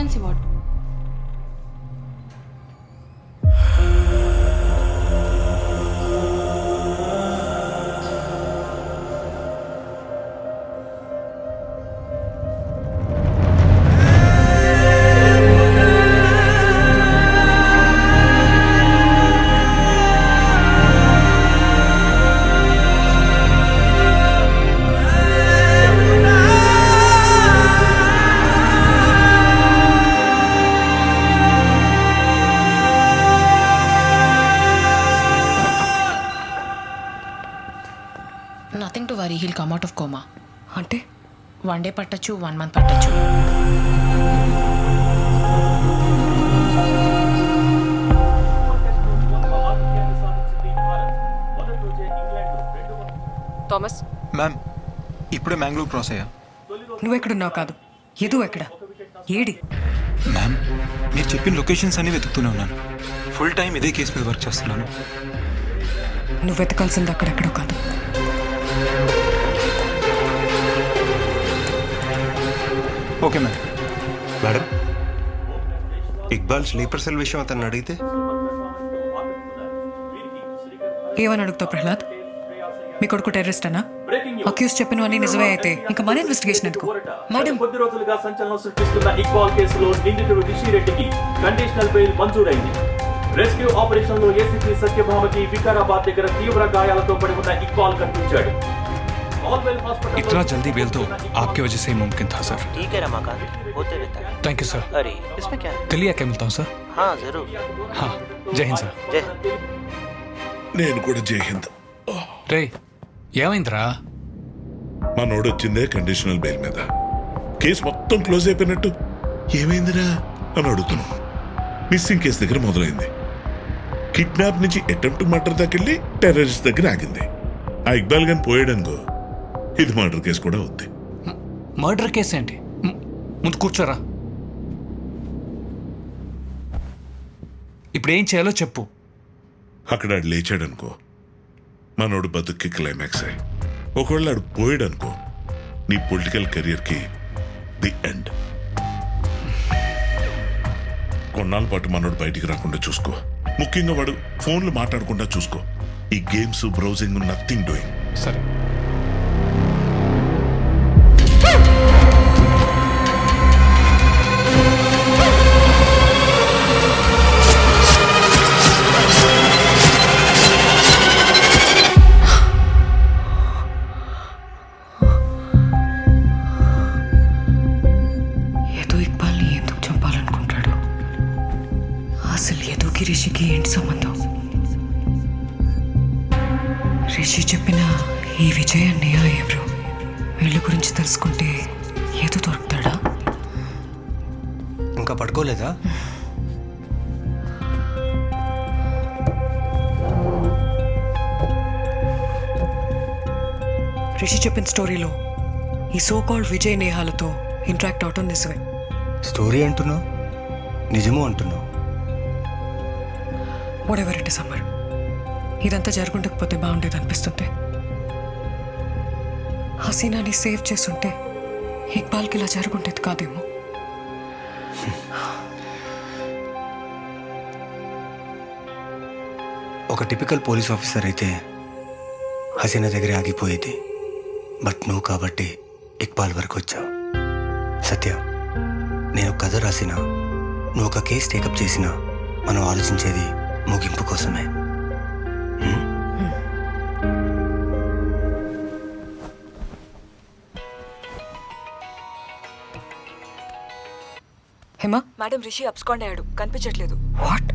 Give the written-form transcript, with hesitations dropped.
Emergency ward. Nothing to worry, he'll come out of coma. అంటే 1 day పట్టచ్చు, 1 month పట్టచ్చు. Thomas, ma'am ఇప్పుడే Mangalore cross అయ్యా. నువ్వెక్కడున్నావు కాదు, ఎదు ఎక్కడ, ఏడి? మ్యామ్ మీరు చెప్పిన లొకేషన్స్ అన్ని వెతుకుతూనే ఉన్నాను. ఫుల్ టైం ఇదే కేసు మీద వర్క్ చేస్తున్నాను. నువ్వు వెతకాల్సింది అక్కడెక్కడో కాదు. Okay ma'am. Madam, Iqbal sleeper cell విషయం అతన్ని అడిగితే ఏమని అడుగుతావు ప్రహ్లాద్? మీ కొడుకు టెర్రరిస్ట్ అనా? అక్యూస్ చెప్పినవన్నీ నిజమే అయితే ఇంకా మన ఇన్వెస్టిగేషన్ ఎందుకు? మేడం, కొద్ది రోజులుగా సంచలనం సృష్టిస్తున్న ఇక్బాల్ కేసులో నిందితుడు రిషిరెడ్డికి కండిషనల్ బెయిల్ మంజూరైంది. రెస్క్యూ ఆపరేషన్ లో ఏసీపీ సత్యభామకి వికారాబాద్ దగ్గర తీవ్ర గాయాలతో పడి ఉన్న ఇక్బాల్ కనిపించాడు. इतना जल्दी बेल तो आपकी वजह से ही मुमकिन था सर. ठीक है रमाकांत, होते रहता है. Thank you sir. अरे इसमें क्या है? कल ही आके मिलता हूँ सर. हाँ जरूर. हाँ जय हिंद सर. जय. నేను కూడా జై హింద్. రే ఏమైందిరా? మనోడు వచ్చిందే కండిషనల్ బెయిల్ మీద. కేసు మొత్తం క్లోజ్ అయిపోయినట్టు ఏమైందిరా అని అడుగుతున్నాం. మిస్సింగ్ కేసు దగ్గర మొదలైంది. కిడ్నాప్ నుంచి అటెంప్ట్ మర్డర్ దాకెళ్ళి టెర్రరిస్ట్ దగ్గర ఆగింది. ఆ ఇక్బాల్ గాని పోయాడనుకో, ఇది మర్డర్ కేసు కూడా అవుద్ది. మర్డర్ కేసు ఏంటి? ముందు కూర్చోరా. ఇప్పుడు ఏం చేయాలో చెప్పు. అక్కడ ఆడు లేచాడనుకో, మనోడు బతుక్కి క్లైమాక్స్ అయ్యి. ఒకవేళ ఆడు పోయాడనుకో, నీ పొలిటికల్ కెరియర్కి ది ఎండ్. కొన్నాళ్ళ పాటు మనోడు బయటికి రాకుండా చూసుకో. ముఖ్యంగా వాడు ఫోన్లు మాట్లాడకుండా చూసుకో. ఈ గేమ్స్, బ్రౌజింగ్, నథింగ్ డూయింగ్. సరే. ఏదో ఇక్బాల్ని ఎందుకు చంపాలనుకుంటాడు? అసలు ఏదోకి రిషికి ఏంటి సంబంధం? రిషి చెప్పిన ఈ విజయ్ అన్నయ్య ఎవరు? వీళ్ళ గురించి తెలుసుకుంటే ఏదో దొరుకుతాడా? ఇంకా పడుకోలేదా? రిషి చెప్పిన స్టోరీలో ఈ సో కాల్డ్ విజయ్ నేహాలతో ఇంటరాక్ట్ అవటం నిజమే. స్టోరీ అంటున్నావు, నిజమో అంటున్నావు? What ever it is Amar, ఇదంతా జరుగుండకపోతే బాగుండేది అనిపిస్తుంది. హసీనాని సేవ్ చేస్తుంటే ఇక్బాల్కి ఇలా జరుగుండేది కాదేమో. ఒక టిపికల్ పోలీస్ ఆఫీసర్ అయితే హసీనా దగ్గర ఆగిపోయేది. బట్ నువ్వు కాబట్టి ఇక్బాల్ వరకు వచ్చావు. సత్య, నేను కథ రాసినా, నువ్వు ఒక కేసు టేకప్ చేసినా మనం ఆలోచించేది ముగింపు కోసమే. హేమా, మేడం రిషి అబ్స్కాండ్ అయ్యాడు, కనిపించట్లేదు. వాట్?